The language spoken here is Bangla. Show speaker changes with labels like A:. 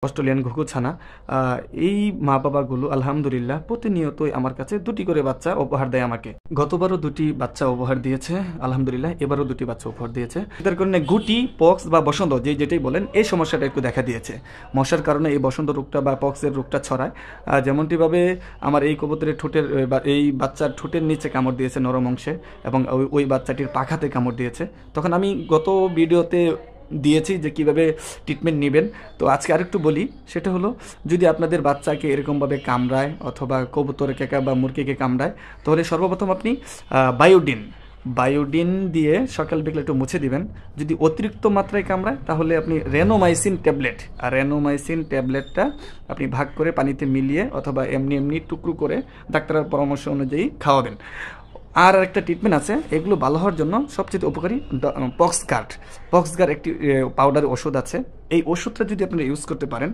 A: অস্ট্রেলিয়ান ঘুঘু ছানা। এই মা বাবাগুলো আলহামদুলিল্লাহ প্রতিনিয়তই আমার কাছে 2টি করে বাচ্চা উপহার দেয় আমাকে। গতবারও 2টি বাচ্চা উপহার দিয়েছে আলহামদুলিল্লাহ, এবারও 2টি বাচ্চা উপহার দিয়েছে। এটার কারণে গুটি, পক্স বা বসন্ত যেটাই বলেন এই সমস্যাটা একটু দেখা দিয়েছে। মশার কারণে এই বসন্ত রোগটা বা পক্সের রোগটা ছড়ায়। যেমনটিভাবে আমার এই কবুতরের ঠোঁটের বা এই বাচ্চার ঠোঁটের নিচে কামড় দিয়েছে নরম অংশে, এবং ওই বাচ্চাটির পাখাতে কামড় দিয়েছে। তখন আমি গত ভিডিওতে দিয়েছি যে কিভাবে ট্রিটমেন্ট নেবেন। তো আজকে আরেকটু বলি, সেটা হলো যদি আপনাদের বাচ্চাকে এরকমভাবে কামড়ায় অথবা কবুতরকে বা মুরগিকে কামড়ায়, তাহলে সর্বপ্রথম আপনি বায়োডিন দিয়ে সকাল বিকেল একটু মুছে দিবেন। যদি অতিরিক্ত মাত্রায় কামড়ায় তাহলে আপনি রেনোমাইসিন ট্যাবলেট, আর রেনোমাইসিন ট্যাবলেটটা আপনি ভাগ করে পানিতে মিলিয়ে অথবা এমনি এমনি টুকরো করে ডাক্তারের পরামর্শ অনুযায়ী খাওয়াবেন। আর একটা ট্রিটমেন্ট আছে, এগুলো ভালো হওয়ার জন্য সবচেয়ে উপকারী পক্সগার্ড একটি পাউডার ওষুধ আছে। এই ওষুধটা যদি আপনারা ইউজ করতে পারেন